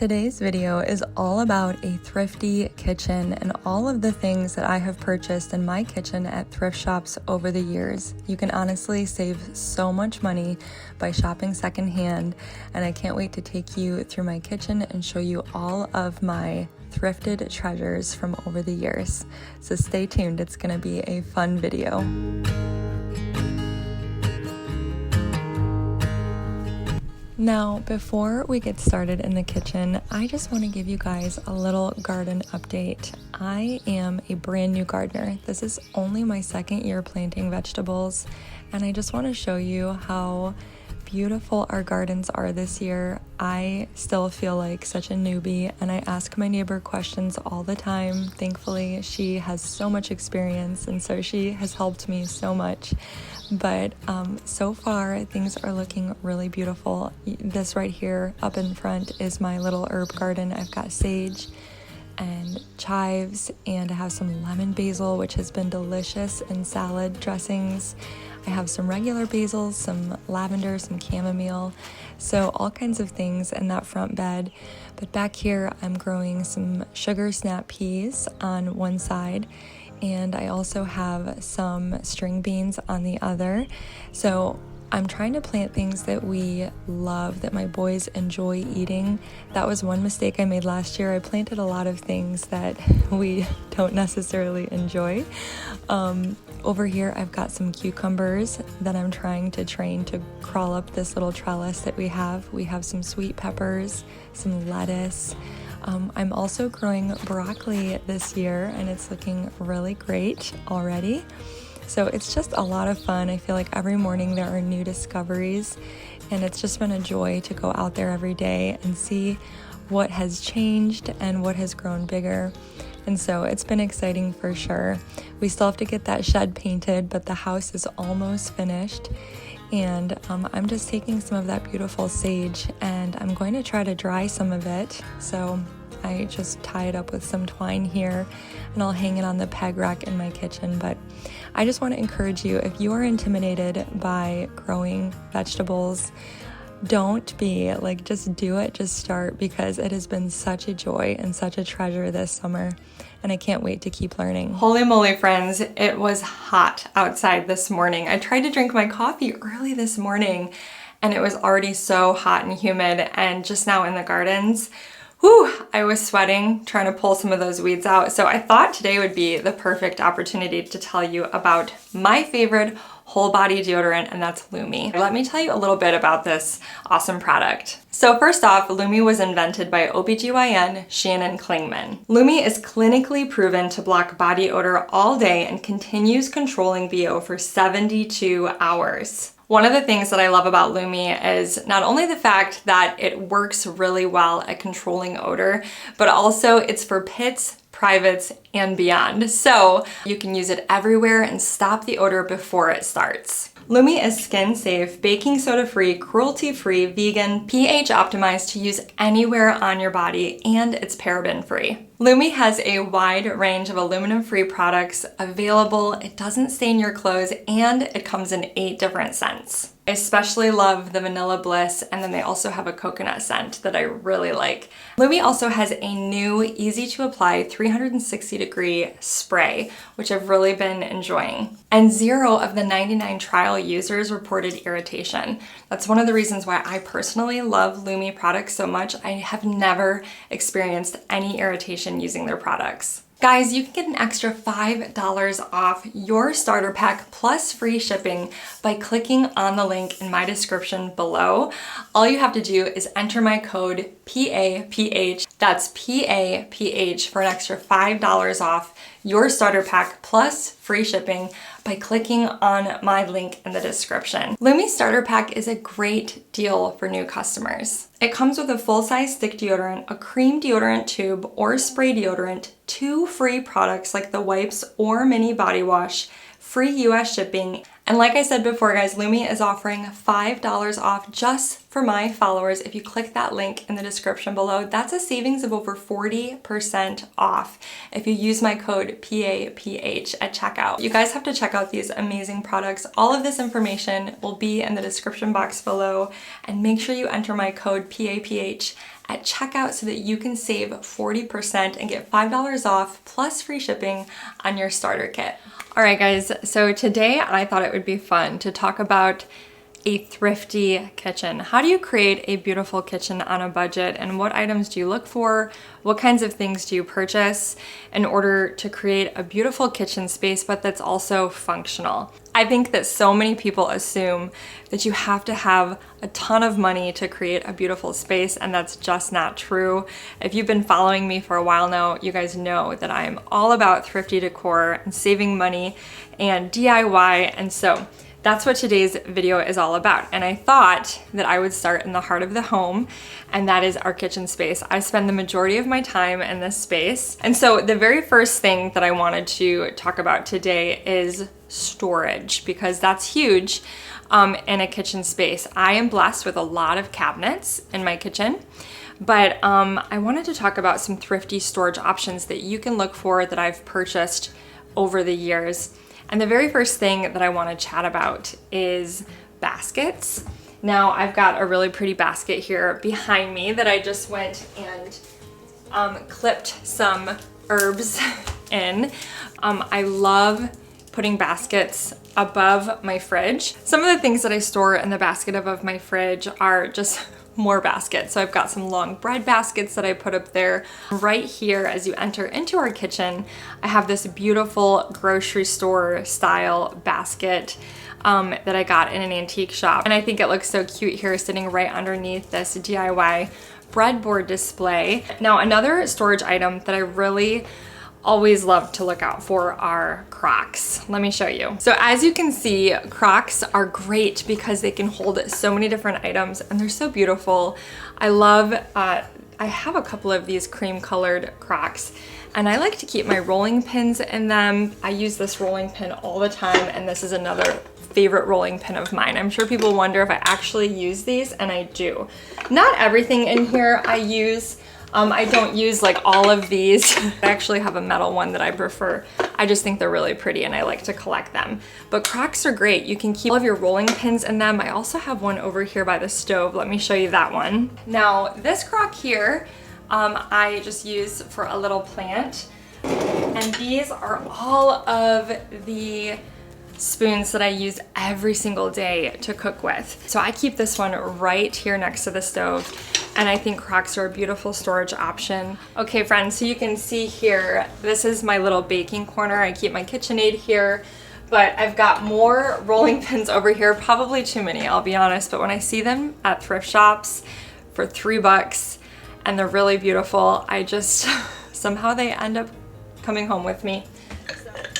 Today's video is all about a thrifty kitchen and all of the things that I have purchased in my kitchen at thrift shops over the years. You can honestly save so much money by shopping secondhand, and I can't wait to take you through my kitchen and show you all of my thrifted treasures from over the years. So stay tuned, it's gonna be a fun video. Now, before we get started in the kitchen, I just want to give you guys a little garden update. I am a brand new gardener. This is only my second year planting vegetables, and I just want to show you how beautiful our gardens are this year. I still feel like such a newbie, and I ask my neighbor questions all the time. Thankfully, she has so much experience, and so she has helped me so much. But so far, things are looking really beautiful. This right here up in front is my little herb garden. I've got sage and chives, and I have some lemon basil, which has been delicious in salad dressings. I have some regular basil, some lavender, some chamomile, so all kinds of things in that front bed. But back here, I'm growing some sugar snap peas on one side, and I also have some string beans on the other. So I'm trying to plant things that we love, that my boys enjoy eating. That was one mistake I made last year. I planted a lot of things that we don't necessarily enjoy. Over here, I've got some cucumbers that I'm trying to train to crawl up this little trellis that we have. We have some sweet peppers, some lettuce. I'm also growing broccoli this year, and it's looking really great already. So it's just a lot of fun. I feel like every morning there are new discoveries, and it's just been a joy to go out there every day and see what has changed and what has grown bigger. And so it's been exciting for sure. We still have to get that shed painted, but the house is almost finished. And I'm just taking some of that beautiful sage, and I'm going to try to dry some of it. So I just tie it up with some twine here, and I'll hang it on the peg rack in my kitchen. But I just want to encourage you, if you are intimidated by growing vegetables, don't be. Like, just do it, just start, because it has been such a joy and such a treasure this summer, and I can't wait to keep learning. Holy moly, friends, it was hot outside this morning. I tried to drink my coffee early this morning, and it was already so hot and humid, and just now in the gardens, whew, I was sweating trying to pull some of those weeds out. So I thought today would be the perfect opportunity to tell you about my favorite whole body deodorant, and that's Lumi. Let me tell you a little bit about this awesome product. So first off, Lumi was invented by OBGYN Shannon Klingman. Lumi is clinically proven to block body odor all day and continues controlling BO for 72 hours. One of the things that I love about Lumi is not only the fact that it works really well at controlling odor, but also it's for pits, privates, and beyond. So you can use it everywhere and stop the odor before it starts. Lumi is skin safe, baking soda free, cruelty free, vegan, pH optimized to use anywhere on your body, and it's paraben free. Lumi has a wide range of aluminum free products available. It doesn't stain your clothes, and it comes in 8 different scents. I especially love the Vanilla Bliss, and then they also have a coconut scent that I really like. Lumi also has a new easy to apply 360-degree spray, which I've really been enjoying. And 0 of the 99 trial users reported irritation. That's one of the reasons why I personally love Lumi products so much. I have never experienced any irritation using their products. Guys, you can get an extra $5 off your starter pack plus free shipping by clicking on the link in my description below. All you have to do is enter my code PAPH, that's PAPH, for an extra $5 off your starter pack plus free shipping by clicking on my link in the description. Lumi Starter Pack is a great deal for new customers. It comes with a full-size stick deodorant, a cream deodorant tube or spray deodorant, 2 free products like the wipes or mini body wash, free US shipping, and like I said before, guys, Lumi is offering $5 off just for my followers. If you click that link in the description below, that's a savings of over 40% off if you use my code PAPH at checkout. You guys have to check out these amazing products. All of this information will be in the description box below, and make sure you enter my code PAPH at checkout so that you can save 40% and get $5 off plus free shipping on your starter kit. All right, guys, so today I thought it would be fun to talk about a thrifty kitchen. How do you create a beautiful kitchen on a budget, and what items do you look for? What kinds of things do you purchase in order to create a beautiful kitchen space, but that's also functional? I think that so many people assume that you have to have a ton of money to create a beautiful space, and that's just not true. If you've been following me for a while now, you guys know that I'm all about thrifty decor and saving money and DIY, and so that's what today's video is all about. And I thought that I would start in the heart of the home, and that is our kitchen space. I spend the majority of my time in this space. And so the very first thing that I wanted to talk about today is storage, because that's huge in a kitchen space. I am blessed with a lot of cabinets in my kitchen, but I wanted to talk about some thrifty storage options that you can look for that I've purchased over the years. And the very first thing that I want to chat about is baskets. Now, I've got a really pretty basket here behind me that I just went and clipped some herbs in. I love putting baskets above my fridge. Some of the things that I store in the basket above my fridge are just more baskets. So I've got some long bread baskets that I put up there. Right here, as you enter into our kitchen, I have this beautiful grocery store style basket that I got in an antique shop. And I think it looks so cute here, sitting right underneath this DIY breadboard display. Now, another storage item that I really always love to look out for are Crocs. Let me show you. So as you can see, Crocs are great because they can hold so many different items and they're so beautiful. I love, I have a couple of these cream colored Crocs, and I like to keep my rolling pins in them. I use this rolling pin all the time, and this is another favorite rolling pin of mine. I'm sure people wonder if I actually use these, and I do. Not everything in here I use. I don't use like all of these. I actually have a metal one that I prefer. I just think they're really pretty and I like to collect them. But Crocs are great. You can keep all of your rolling pins in them. I also have one over here by the stove. Let me show you that one. Now, this Croc here, I just use for a little plant. And these are all of the spoons that I use every single day to cook with. So I keep this one right here next to the stove, and I think Crocs are a beautiful storage option. Okay, friends, so you can see here, this is my little baking corner. I keep my KitchenAid here, but I've got more rolling pins over here, probably too many, I'll be honest, but when I see them at thrift shops for $3 and they're really beautiful, I just, somehow they end up coming home with me.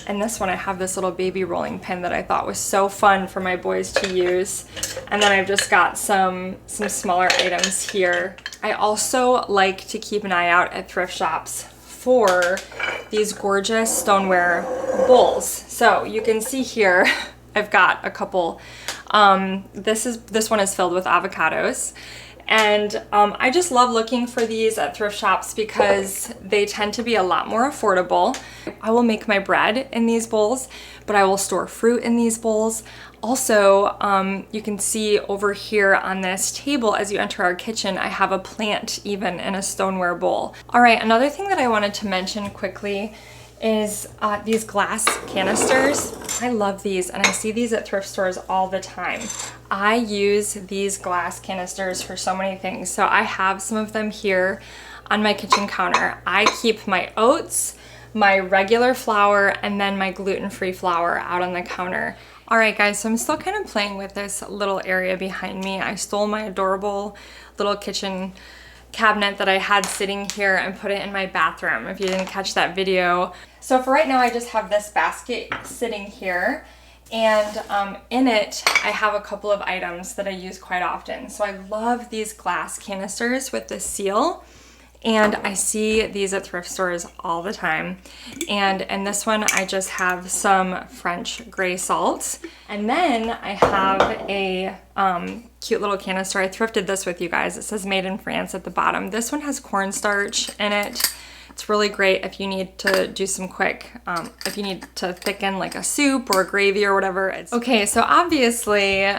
And this one, I have this little baby rolling pin that I thought was so fun for my boys to use. And then I've just got some smaller items here. I also like to keep an eye out at thrift shops for these gorgeous stoneware bowls. So you can see here, I've got a couple. This one is filled with avocados. And I just love looking for these at thrift shops because they tend to be a lot more affordable. I will make my bread in these bowls, but I will store fruit in these bowls. Also, you can see over here on this table as you enter our kitchen, I have a plant even in a stoneware bowl. All right, another thing that I wanted to mention quickly is these glass canisters. I love these, and I see these at thrift stores all the time. I use these glass canisters for so many things. So I have some of them here on my kitchen counter. I keep my oats, my regular flour, and then my gluten-free flour out on the counter. All right, guys, so I'm still kind of playing with this little area behind me. I stole my adorable little kitchen cabinet that I had sitting here and put it in my bathroom, if you didn't catch that video. So for right now, I just have this basket sitting here, and in it, I have a couple of items that I use quite often. So I love these glass canisters with the seal, and I see these at thrift stores all the time. And in this one, I just have some French gray salt, and then I have a cute little canister. I thrifted this with you guys. It says made in France at the bottom. This one has cornstarch in it It's really great if you need to do some quick, if you need to thicken like a soup or a gravy or whatever. Okay, so obviously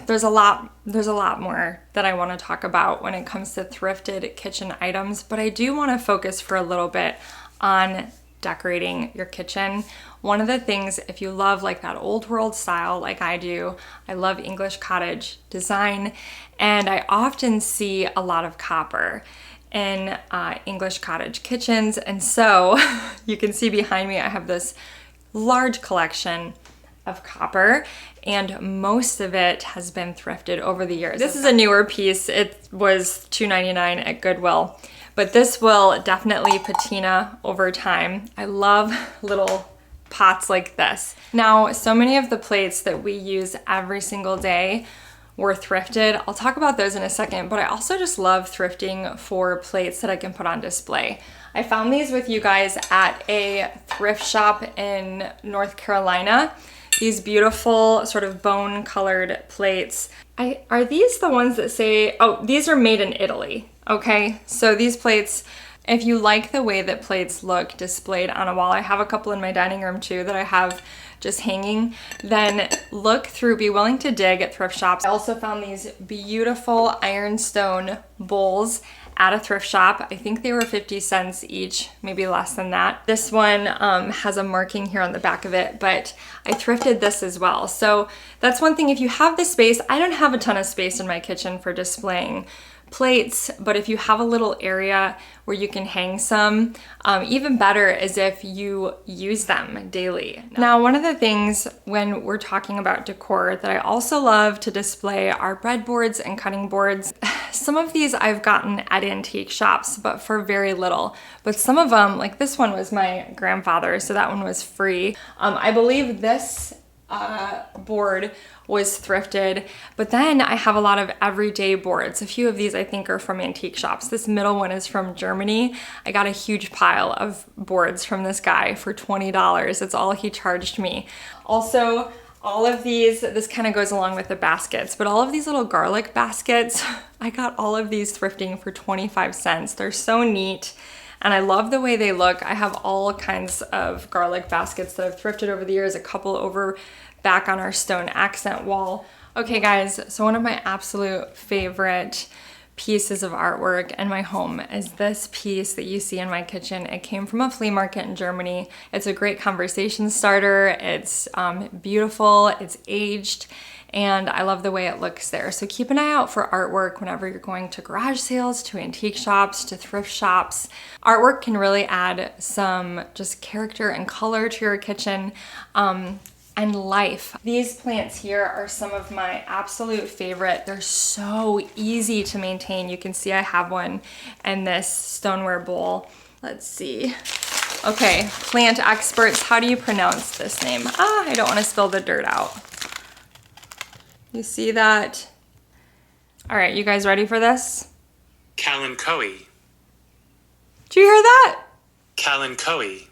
there's a lot more that I want to talk about when it comes to thrifted kitchen items, but I do want to focus for a little bit on decorating your kitchen. One of the things, if you love like that old world style like I do, I love English cottage design, and I often see a lot of copper in English cottage kitchens. And so you can see behind me I have this large collection of copper, and most of it has been thrifted over the years. This is a newer piece. It was $2.99 at Goodwill, but this will definitely patina over time. I love little pots like this. Now, so many of the plates that we use every single day were thrifted. I'll talk about those in a second, but I also just love thrifting for plates that I can put on display. I found these with you guys at a thrift shop in North Carolina. These beautiful sort of bone colored plates. Are these the ones that say, oh, these are made in Italy. Okay, so these plates, if you like the way that plates look displayed on a wall, I have a couple in my dining room too that I have just hanging, then look through, be willing to dig at thrift shops. I also found these beautiful ironstone bowls at a thrift shop. I think they were 50 cents each, maybe less than that. This one has a marking here on the back of it, but I thrifted this as well. So that's one thing, if you have the space, I don't have a ton of space in my kitchen for displaying plates, but if you have a little area where you can hang some, even better is if you use them daily. Now, one of the things when we're talking about decor that I also love to display are breadboards and cutting boards. Some of these I've gotten at antique shops, but for very little. But some of them, like this one was my grandfather's, so that one was free. I believe this board was thrifted, but then I have a lot of everyday boards. A few of these I think are from antique shops. This middle one is from Germany. I got a huge pile of boards from this guy for $20. That's all he charged me. Also, all of these, this kind of goes along with the baskets, but all of these little garlic baskets, I got all of these thrifting for 25 cents. They're so neat. And I love the way they look. I have all kinds of garlic baskets that I've thrifted over the years, a couple over back on our stone accent wall. Okay guys, so one of my absolute favorite pieces of artwork in my home is this piece that you see in my kitchen. It came from a flea market in Germany. It's a great conversation starter. It's beautiful, it's aged, and I love the way it looks there. So keep an eye out for artwork whenever you're going to garage sales, to antique shops, to thrift shops. Artwork can really add some just character and color to your kitchen and life. These plants here are some of my absolute favorite. They're so easy to maintain. You can see I have one in this stoneware bowl. Let's see. Okay, plant experts, how do you pronounce this name? I don't want to spill the dirt out. You see that? All right, you guys ready for this? Kalanchoe. Did you hear that? Kalanchoe.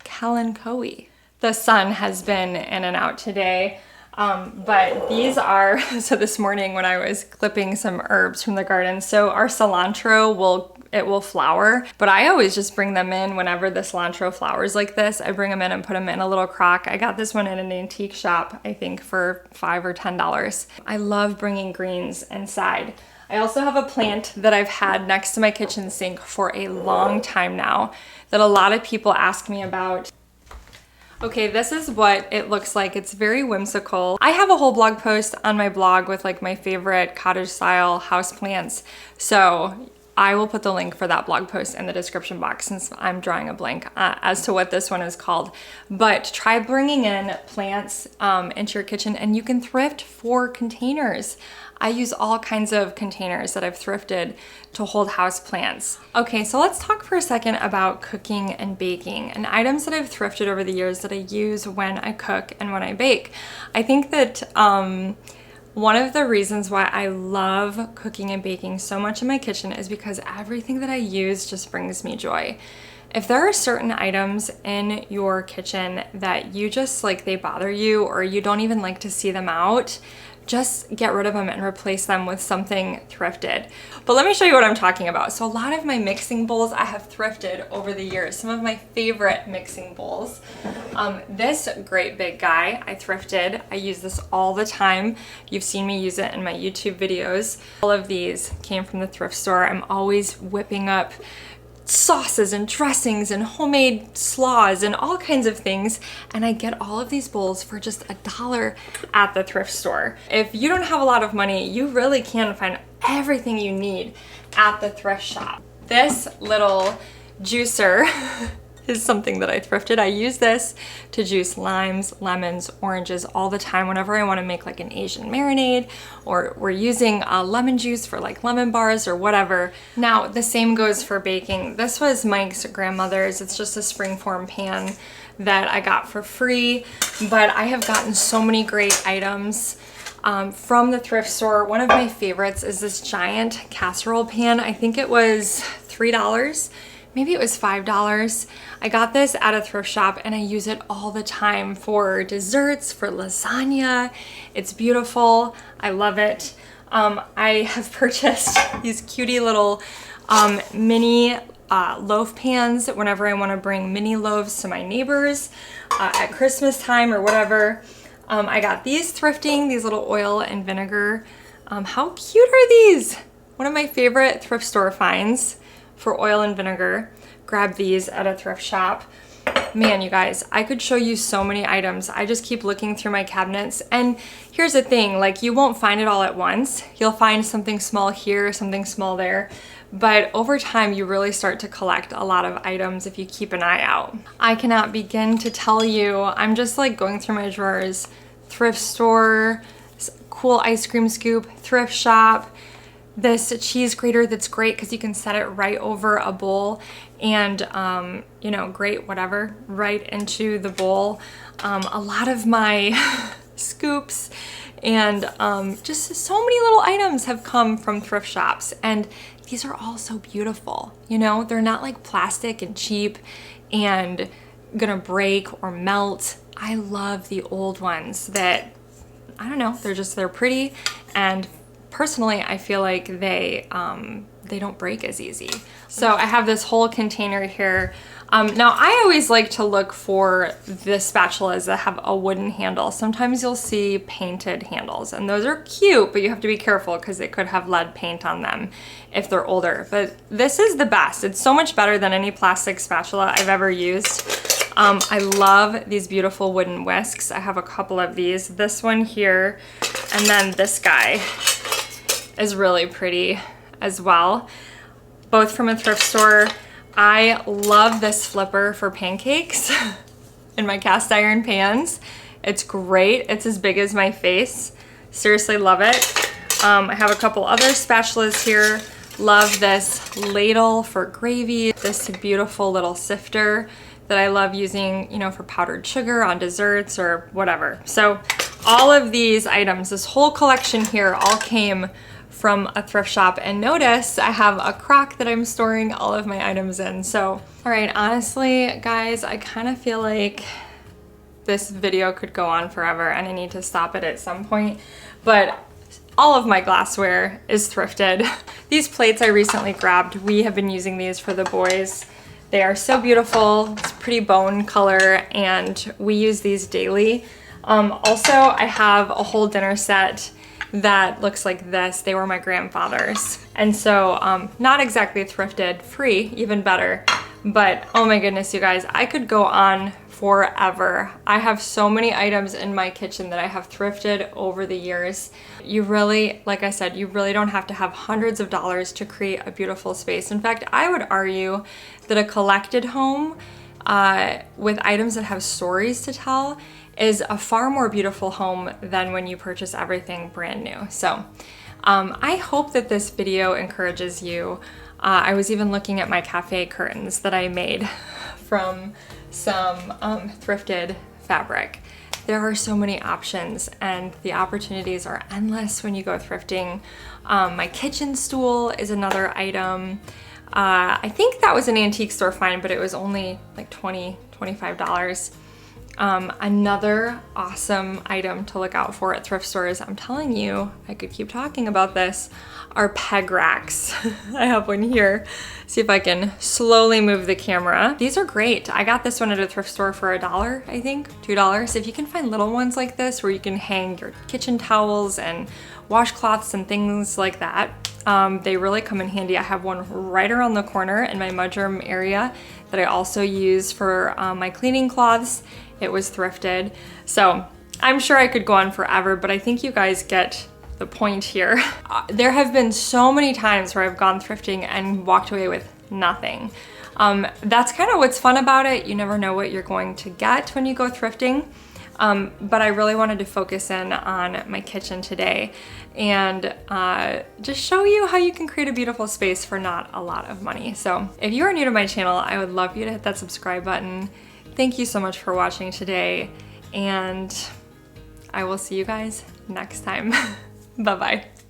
Kalanchoe. The sun has been in and out today, but these are, so this morning when I was clipping some herbs from the garden, so our cilantro will flower, but I always just bring them in whenever the cilantro flowers like this. I bring them in and put them in a little crock. I got this one in an antique shop, I think for $5 or $10. I love bringing greens inside. I also have a plant that I've had next to my kitchen sink for a long time now that a lot of people ask me about. Okay, this is what it looks like. It's very whimsical. I have a whole blog post on my blog with like my favorite cottage style houseplants. So I will put the link for that blog post in the description box since I'm drawing a blank as to what this one is called. But try bringing in plants into your kitchen, and you can thrift for containers. I use all kinds of containers that I've thrifted to hold house plants. Okay, so let's talk for a second about cooking and baking and items that I've thrifted over the years that I use when I cook and when I bake. I think that one of the reasons why I love cooking and baking so much in my kitchen is because everything that I use just brings me joy. If there are certain items in your kitchen that you just like, they bother you or you don't even like to see them out, just get rid of them and replace them with something thrifted. But let me show you what I'm talking about. So a lot of my mixing bowls I have thrifted over the years. Some of my favorite mixing bowls. This great big guy I thrifted. I use this all the time. You've seen me use it in my YouTube videos. All of these came from the thrift store. I'm always whipping up sauces and dressings and homemade slaws and all kinds of things, and I get all of these bowls for just $1 at the thrift store. If you don't have a lot of money, you really can find everything you need at the thrift shop. This little juicer is something that I thrifted. I use this to juice limes, lemons, oranges all the time whenever I want to make like an Asian marinade, or we're using lemon juice for like lemon bars or whatever. Now the same goes for baking. This was Mike's grandmother's. It's just a springform pan that I got for free, but I have gotten so many great items from the thrift store. One of my favorites is this giant casserole pan. I think it was $3. Maybe it was $5. I got this at a thrift shop and I use it all the time for desserts, for lasagna. It's beautiful. I love it. I have purchased these cutie little mini loaf pans whenever I want to bring mini loaves to my neighbors at Christmas time or whatever. I got these thrifting, these little oil and vinegar. How cute are these? One of my favorite thrift store finds for oil and vinegar. Grab these at a thrift shop. Man, you guys, I could show you so many items. I just keep looking through my cabinets, and here's the thing, like, you won't find it all at once. You'll find something small here, something small there, but over time you really start to collect a lot of items if you keep an eye out. I cannot begin to tell you, I'm just like going through my drawers. Thrift store, cool ice cream scoop, thrift shop, this cheese grater that's great because you can set it right over a bowl and, you know, grate whatever right into the bowl. A lot of my scoops and just so many little items have come from thrift shops, and these are all so beautiful. You know, they're not like plastic and cheap and gonna break or melt. I love the old ones that, I don't know, they're pretty, and personally, I feel like they don't break as easy. So I have this whole container here. Now I always like to look for the spatulas that have a wooden handle. Sometimes you'll see painted handles, and those are cute, but you have to be careful because it could have lead paint on them if they're older. But this is the best. It's so much better than any plastic spatula I've ever used. I love these beautiful wooden whisks. I have a couple of these. This one here, and then this guy is really pretty as well, both from a thrift store. I love this flipper for pancakes in my cast iron pans. It's great. It's as big as my face. Seriously love it. I have a couple other spatulas here. Love this ladle for gravy. This beautiful little sifter that I love using, you know, for powdered sugar on desserts or whatever. So all of these items, this whole collection here, all came from a thrift shop. And notice I have a crock that I'm storing all of my items in. So, all right, honestly, guys, I kind of feel like this video could go on forever and I need to stop it at some point, but all of my glassware is thrifted. These plates I recently grabbed, we have been using these for the boys. They are so beautiful. It's pretty bone color, and we use these daily. Also, I have a whole dinner set that looks like this. They were my grandfather's. And so, not exactly thrifted, free, even better. But oh my goodness, you guys, I could go on forever. I have so many items in my kitchen that I have thrifted over the years. You really, like I said, you really don't have to have hundreds of dollars to create a beautiful space. In fact, I would argue that a collected home with items that have stories to tell is a far more beautiful home than when you purchase everything brand new. So I hope that this video encourages you. I was even looking at my cafe curtains that I made from some thrifted fabric. There are so many options, and the opportunities are endless when you go thrifting. My kitchen stool is another item. I think that was an antique store find, but it was only like $20, $25. Another awesome item to look out for at thrift stores, I'm telling you, I could keep talking about this, are peg racks. I have one here. See if I can slowly move the camera. These are great. I got this one at a thrift store for $1, I think, $2. If you can find little ones like this where you can hang your kitchen towels and washcloths and things like that, they really come in handy. I have one right around the corner in my mudroom area that I also use for my cleaning cloths. It was thrifted. So I'm sure I could go on forever, but I think you guys get the point here. There have been so many times where I've gone thrifting and walked away with nothing. That's kind of what's fun about it. You never know what you're going to get when you go thrifting. But I really wanted to focus in on my kitchen today and just show you how you can create a beautiful space for not a lot of money. So if you are new to my channel, I would love you to hit that subscribe button. Thank you so much for watching today, and I will see you guys next time. Bye-bye.